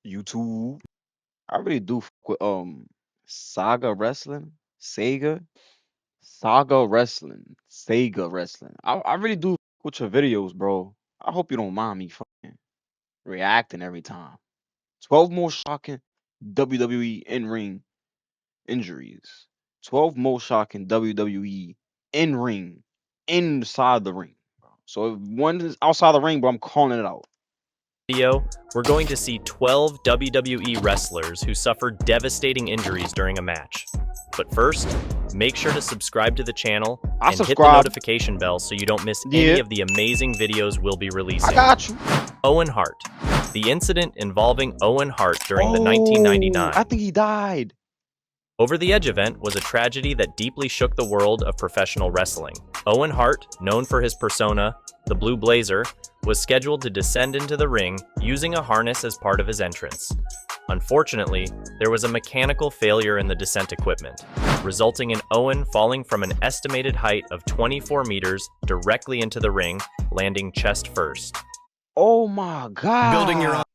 YouTube. I really do fuck with Saga Wrestling, Saga Wrestling, Sega Wrestling. I really do fuck with your videos, bro. I hope you don't mind me fucking reacting every time. 12 more shocking WWE in-ring injuries. 12 most shocking WWE in-ring, inside the ring. So if one is outside the ring, but I'm calling it out. Video, we're going to see 12 WWE wrestlers who suffered devastating injuries during a match. But first, make sure to subscribe to the channel and hit the notification bell so you don't miss any of the amazing videos we'll be releasing. I got you. Owen Hart. The incident involving Owen Hart during the 1999 I think he died. Over the Edge event was a tragedy that deeply shook the world of professional wrestling. Owen Hart, known for his persona, the Blue Blazer, was scheduled to descend into the ring using a harness as part of his entrance. Unfortunately, there was a mechanical failure in the descent equipment, resulting in Owen falling from an estimated height of 24 meters directly into the ring, landing chest first. Oh my God.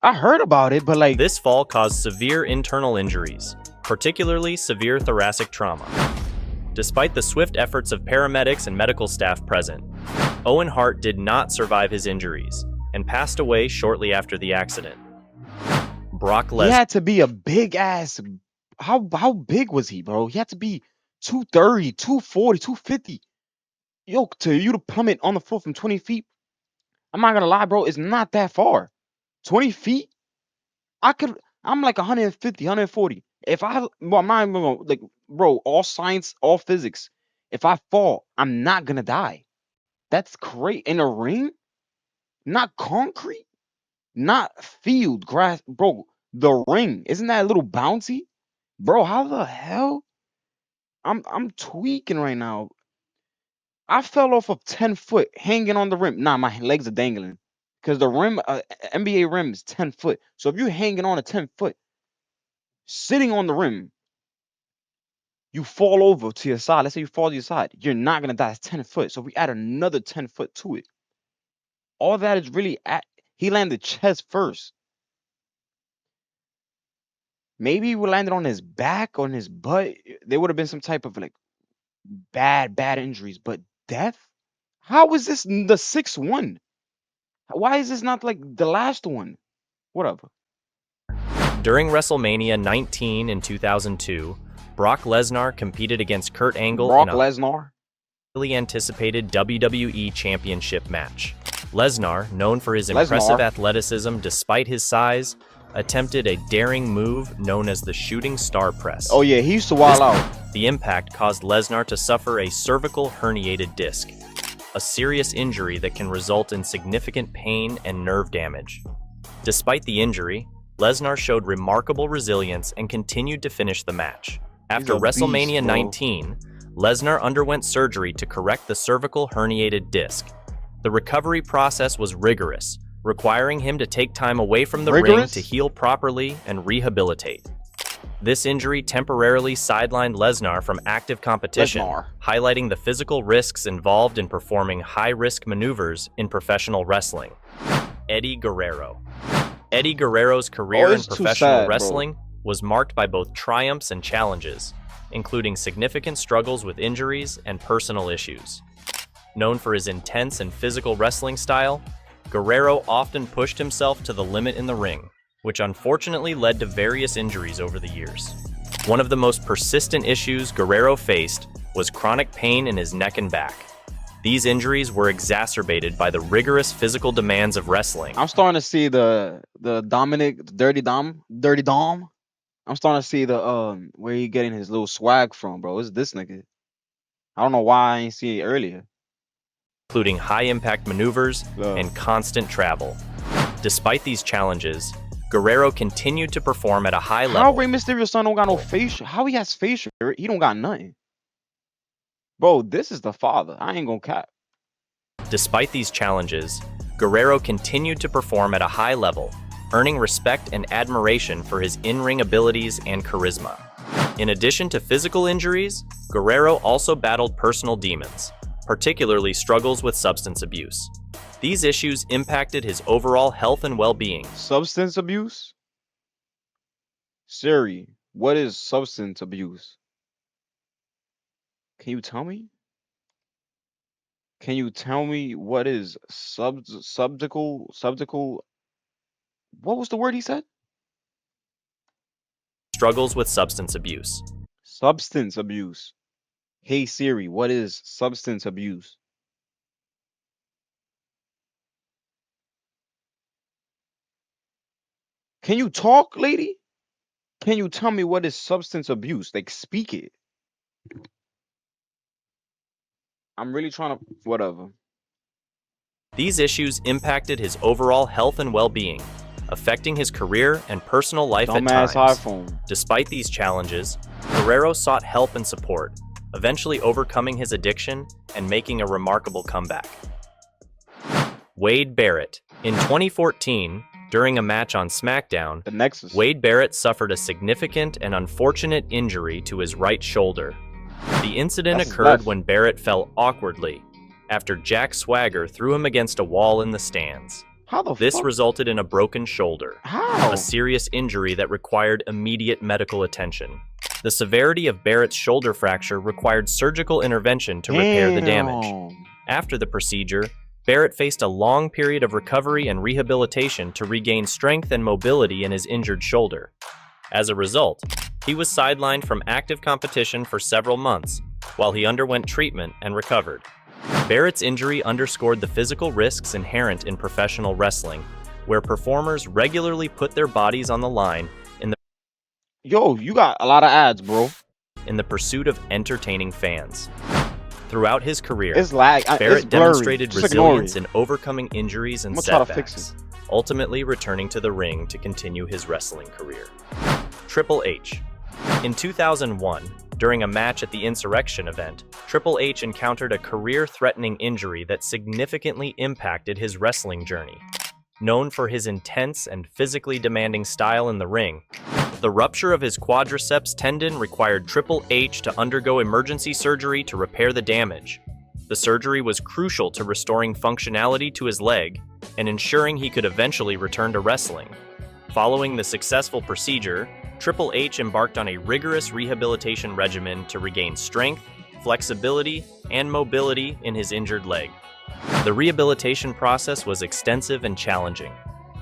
I heard about it, but like... This fall caused severe internal injuries, particularly severe thoracic trauma. Despite the swift efforts of paramedics and medical staff present, Owen Hart did not survive his injuries and passed away shortly after the accident. Brock Lesnar. He had to be a big ass. How big was he, bro? He had to be 230, 240, 250. Yo, to you to plummet on the floor from 20 feet, I'm not gonna lie, bro, it's not that far. 20 feet? I'm like 150, 140. If I, well, I'm not even gonna, like, bro, all science, all physics. If I fall, I'm not gonna die. That's great. In a ring? Not concrete? Not field grass, bro. The ring, isn't that a little bouncy, bro? How the hell? I'm tweaking right now. I fell off of 10 foot, hanging on the rim. Nah, my legs are dangling, because the rim, NBA rim is 10 foot. So if you're hanging on a 10 foot, sitting on the rim, you fall over to your side. Let's say you fall to your side, you're not gonna die. It's 10 foot. So if we add another 10 foot to it, all that is really at. He landed chest first. Maybe we landed on his back, on his butt. There would have been some type of like bad injuries, but death? How is this the sixth one? Why is this not like the last one? Whatever. During WrestleMania 19 in 2002, Brock Lesnar competed against Kurt Angle in a highly anticipated WWE Championship match. Lesnar, known for his impressive athleticism despite his size, attempted a daring move known as the shooting star press. Oh yeah, he used to wild out. The impact caused Lesnar to suffer a cervical herniated disc, a serious injury that can result in significant pain and nerve damage. Despite the injury, Lesnar showed remarkable resilience and continued to finish the match. After WrestleMania 19, Lesnar underwent surgery to correct the cervical herniated disc. The recovery process was rigorous, requiring him to take time away from the ring to heal properly and rehabilitate. This injury temporarily sidelined Lesnar from active competition, highlighting the physical risks involved in performing high-risk maneuvers in professional wrestling. Eddie Guerrero. Eddie Guerrero's career in professional wrestling was marked by both triumphs and challenges, including significant struggles with injuries and personal issues. Known for his intense and physical wrestling style, Guerrero often pushed himself to the limit in the ring, which unfortunately led to various injuries over the years. One of the most persistent issues Guerrero faced was chronic pain in his neck and back. These injuries were exacerbated by the rigorous physical demands of wrestling. I'm starting to see the Dominic, Dirty Dom. I'm starting to see the where he getting his little swag from, bro. It's this nigga. I don't know why I ain't see it earlier. Including high-impact maneuvers and constant travel. Despite these challenges, Guerrero continued to perform at a high level. How Rey Mysterio's son don't got no facial? How he has facial? He don't got nothing. Bro, this is the father. I ain't gonna cap. Despite these challenges, Guerrero continued to perform at a high level, earning respect and admiration for his in-ring abilities and charisma. In addition to physical injuries, Guerrero also battled personal demons, particularly struggles with substance abuse. These issues impacted his overall health and well-being. Substance abuse? Siri, what is substance abuse? Can you tell me? Can you tell me what is subdical? What was the word he said? Struggles with substance abuse. Substance abuse. Hey Siri, what is substance abuse? Can you talk, lady? Can you tell me what is substance abuse? Like, speak it. I'm really trying to. Whatever. These issues impacted his overall health and well-being, affecting his career and personal life at Dumbass times. iPhone. Despite these challenges, Guerrero sought help and support, eventually overcoming his addiction and making a remarkable comeback. Wade Barrett. In 2014, during a match on SmackDown, The Nexus. Wade Barrett suffered a significant and unfortunate injury to his right shoulder. The incident That's his occurred left. when Barrett fell awkwardly after Jack Swagger threw him against a wall in the stands. How the This fuck? resulted in a broken shoulder, How? a serious injury that required immediate medical attention. The severity of Barrett's shoulder fracture required surgical intervention to repair the damage. Damn. After the procedure, Barrett faced a long period of recovery and rehabilitation to regain strength and mobility in his injured shoulder. As a result, he was sidelined from active competition for several months while he underwent treatment and recovered. Barrett's injury underscored the physical risks inherent in professional wrestling, where performers regularly put their bodies on the line Yo, you got a lot of ads, bro. in the pursuit of entertaining fans. Throughout his career, It's lag. It's Barrett blurry. demonstrated Just ignore resilience it. in overcoming injuries and I'm gonna try to fix setbacks, ultimately returning to the ring to continue his wrestling career. Triple H. In 2001, during a match at the Insurrection event, Triple H encountered a career-threatening injury that significantly impacted his wrestling journey. Known for his intense and physically demanding style in the ring, the rupture of his quadriceps tendon required Triple H to undergo emergency surgery to repair the damage. The surgery was crucial to restoring functionality to his leg and ensuring he could eventually return to wrestling. Following the successful procedure, Triple H embarked on a rigorous rehabilitation regimen to regain strength, flexibility, and mobility in his injured leg. The rehabilitation process was extensive and challenging,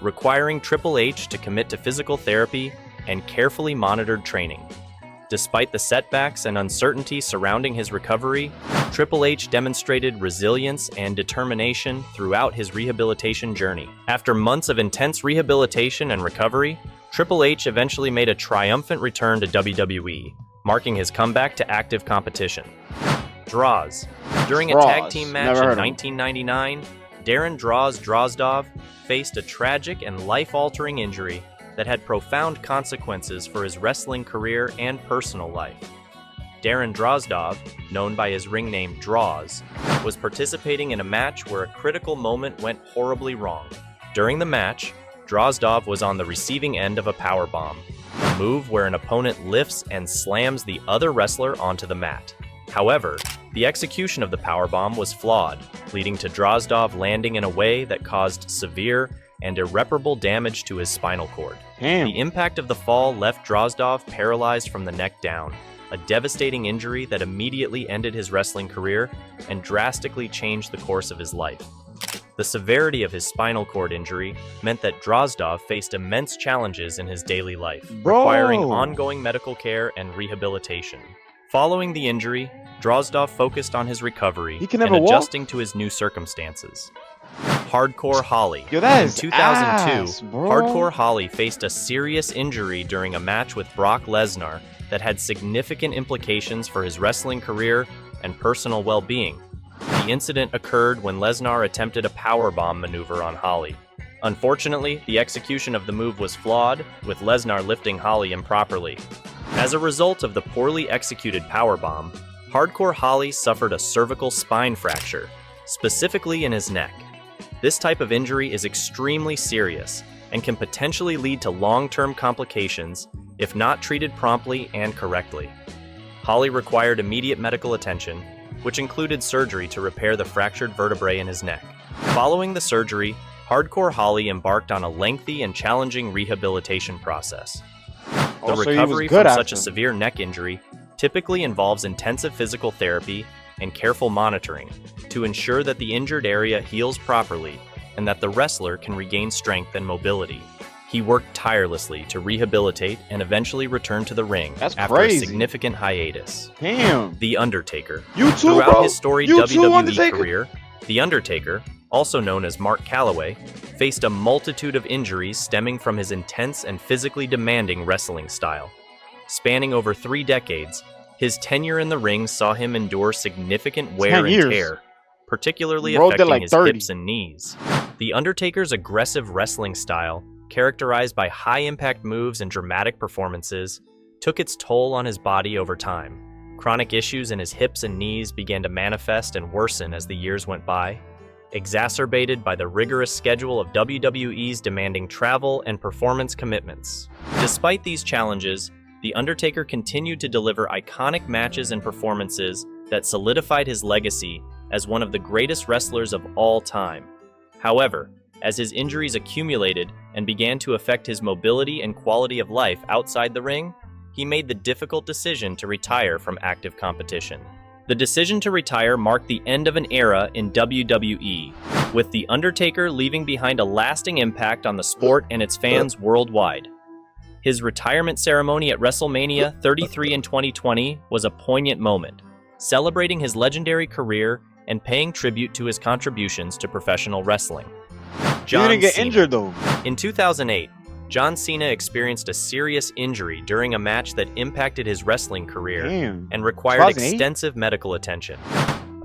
requiring Triple H to commit to physical therapy and carefully monitored training. Despite the setbacks and uncertainty surrounding his recovery, Triple H demonstrated resilience and determination throughout his rehabilitation journey. After months of intense rehabilitation and recovery, Triple H eventually made a triumphant return to WWE, marking his comeback to active competition. Draws. During a tag team match Never heard in of him. 1999, Darren Drozdov faced a tragic and life-altering injury that had profound consequences for his wrestling career and personal life. Darren Drozdov, known by his ring name Droz, was participating in a match where a critical moment went horribly wrong. During the match, Drozdov was on the receiving end of a powerbomb, a move where an opponent lifts and slams the other wrestler onto the mat. However, the execution of the powerbomb was flawed, leading to Drozdov landing in a way that caused severe and irreparable damage to his spinal cord. Damn. The impact of the fall left Drozdov paralyzed from the neck down, a devastating injury that immediately ended his wrestling career and drastically changed the course of his life. The severity of his spinal cord injury meant that Drozdov faced immense challenges in his daily life, Bro. requiring ongoing medical care and rehabilitation. Following the injury, Drozdov focused on his recovery He can and never walk? adjusting to his new circumstances. Hardcore Holly. Yo, that In is 2002, ass, bro. Hardcore Holly faced a serious injury during a match with Brock Lesnar that had significant implications for his wrestling career and personal well-being. The incident occurred when Lesnar attempted a powerbomb maneuver on Holly. Unfortunately, the execution of the move was flawed, with Lesnar lifting Holly improperly. As a result of the poorly executed powerbomb, Hardcore Holly suffered a cervical spine fracture, specifically in his neck. This type of injury is extremely serious and can potentially lead to long-term complications if not treated promptly and correctly. Holly required immediate medical attention, which included surgery to repair the fractured vertebrae in his neck. Following the surgery, Hardcore Holly embarked on a lengthy and challenging rehabilitation process. The Also, he was recovery good from such a after. severe neck injury typically involves intensive physical therapy and careful monitoring to ensure that the injured area heals properly and that the wrestler can regain strength and mobility. He worked tirelessly to rehabilitate and eventually return to the ring That's after crazy. a significant hiatus. Damn. The Undertaker. You too, Throughout bro. his storied You too, WWE Undertaker. career, The Undertaker, also known as Mark Calloway, faced a multitude of injuries stemming from his intense and physically demanding wrestling style. Spanning over 3 decades, his tenure in the ring saw him endure significant wear 10 and years. tear, particularly Bro did affecting like his 30. hips and knees. The Undertaker's aggressive wrestling style, characterized by high-impact moves and dramatic performances, took its toll on his body over time. Chronic issues in his hips and knees began to manifest and worsen as the years went by, exacerbated by the rigorous schedule of WWE's demanding travel and performance commitments. Despite these challenges, The Undertaker continued to deliver iconic matches and performances that solidified his legacy as one of the greatest wrestlers of all time. However, as his injuries accumulated and began to affect his mobility and quality of life outside the ring, he made the difficult decision to retire from active competition. The decision to retire marked the end of an era in WWE, with The Undertaker leaving behind a lasting impact on the sport and its fans worldwide. His retirement ceremony at WrestleMania 33 in 2020 was a poignant moment, celebrating his legendary career and paying tribute to his contributions to professional wrestling. He didn't get injured though. In 2008, John Cena experienced a serious injury during a match that impacted his wrestling career Damn. and required 2008? extensive medical attention,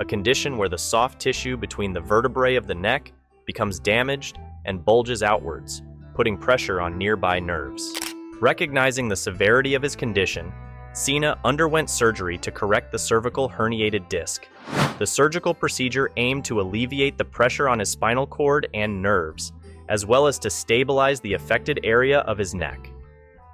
a condition where the soft tissue between the vertebrae of the neck becomes damaged and bulges outwards, putting pressure on nearby nerves. Recognizing the severity of his condition, Cena underwent surgery to correct the cervical herniated disc. The surgical procedure aimed to alleviate the pressure on his spinal cord and nerves, as well as to stabilize the affected area of his neck.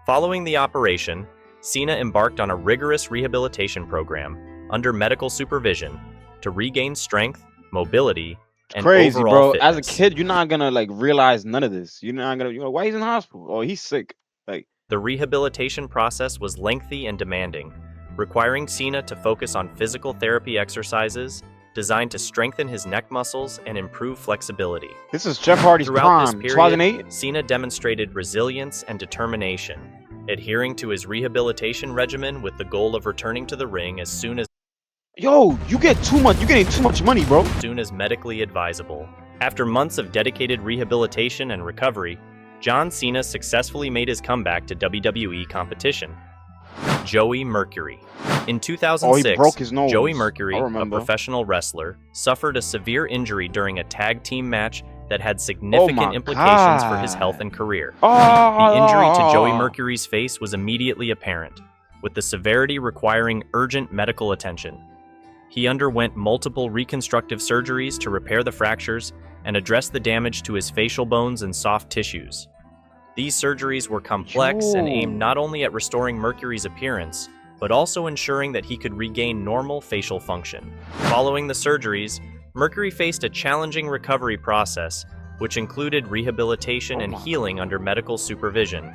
Following the operation, Cena embarked on a rigorous rehabilitation program under medical supervision to regain strength, mobility, and Crazy, overall bro. As a fitness. kid, you're not gonna like realize none of this. You're not gonna, why he's in the hospital? Oh, he's sick. Like, The rehabilitation process was lengthy and demanding, requiring Cena to focus on physical therapy exercises designed to strengthen his neck muscles and improve flexibility. this is Jeff Hardy's Throughout this prime. period, 2008. Cena demonstrated resilience and determination, adhering to his rehabilitation regimen with the goal of returning to the ring as soon Yo, you get too much. You're getting too much money, bro. as medically advisable. After months of dedicated rehabilitation and recovery, John Cena successfully made his comeback to WWE competition. Joey Mercury. In 2006, broke his nose. Joey Mercury, I a remember. professional wrestler, suffered a severe injury during a tag team match that had significant my implications for his God. health and career. Oh, The injury to Joey Mercury's face was immediately apparent, with the severity requiring urgent medical attention. He underwent multiple reconstructive surgeries to repair the fractures and address the damage to his facial bones and soft tissues. These surgeries were complex and aimed not only at restoring Mercury's appearance, but also ensuring that he could regain normal facial function. Following the surgeries, Mercury faced a challenging recovery process, which included rehabilitation and healing under medical supervision.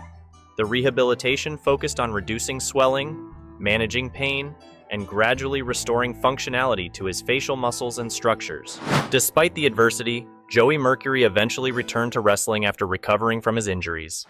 The rehabilitation focused on reducing swelling, managing pain, and gradually restoring functionality to his facial muscles and structures. Despite the adversity, Joey Mercury eventually returned to wrestling after recovering from his injuries.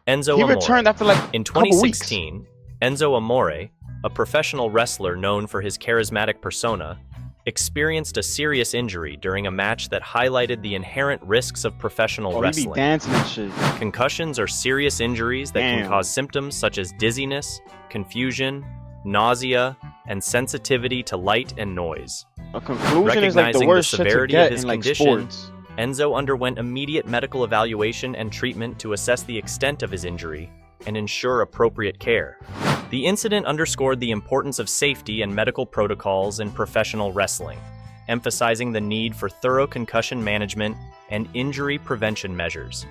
Enzo He Amore. returned after like In couple weeks. 2016, Enzo Amore, a professional wrestler known for his charismatic persona, experienced a serious injury during a match that highlighted the inherent risks of professional Oh, he be wrestling. dancing and shit. Concussions are serious injuries that can Damn. cause symptoms such as dizziness, confusion, nausea, and sensitivity to light and noise. A conclusion is like the Recognizing worst the shit to severity get of his in like condition, sports. Enzo underwent immediate medical evaluation and treatment to assess the extent of his injury and ensure appropriate care. The incident underscored the importance of safety and medical protocols in professional wrestling, emphasizing the need for thorough concussion management and injury prevention measures.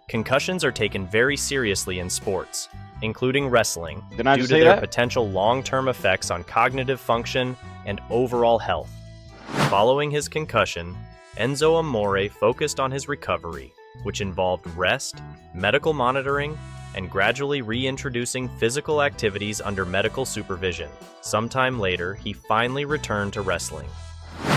Concussions are taken very seriously in sports, including wrestling, Did I due just to say their that? potential long-term effects on cognitive function and overall health. Following his concussion, Enzo Amore focused on his recovery, which involved rest, medical monitoring, and gradually reintroducing physical activities under medical supervision. Sometime later, he finally returned to wrestling.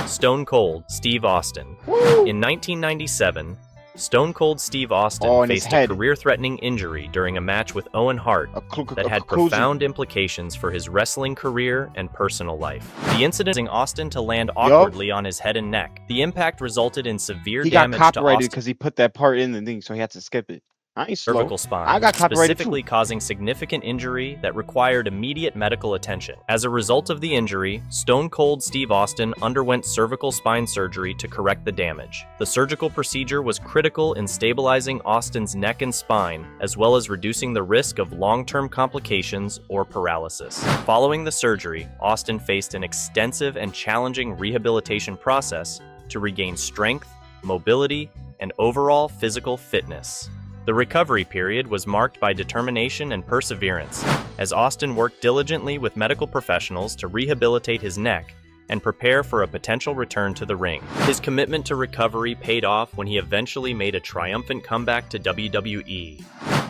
Stone Cold Steve Austin. In 1997, Stone Cold Steve Austin faced a career-threatening injury during a match with Owen Hart that had profound implications for his wrestling career and personal life. The incident causing Austin to land awkwardly on his head and neck. The impact resulted in severe damage to Austin. He got copyrighted because he put that part in the thing, so he had to skip it. I ain't slow. Cervical spine, I got copyrighted specifically too. causing significant injury that required immediate medical attention. As a result of the injury, Stone Cold Steve Austin underwent cervical spine surgery to correct the damage. The surgical procedure was critical in stabilizing Austin's neck and spine, as well as reducing the risk of long-term complications or paralysis. Following the surgery, Austin faced an extensive and challenging rehabilitation process to regain strength, mobility, and overall physical fitness. The recovery period was marked by determination and perseverance, as Austin worked diligently with medical professionals to rehabilitate his neck and prepare for a potential return to the ring. His commitment to recovery paid off when he eventually made a triumphant comeback to WWE.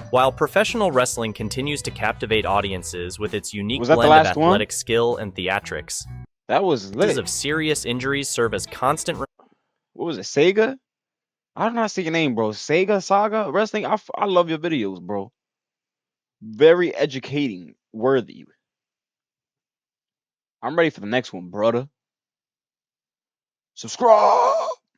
While professional wrestling continues to captivate audiences with its unique blend of athletic skill and theatrics, that was lit. Of serious injuries serve as constant. What was it, Sega? I don't know how to say your name, bro. Saga Wrestling. I love your videos, bro. Very educating, worthy. I'm ready for the next one, brother. Subscribe.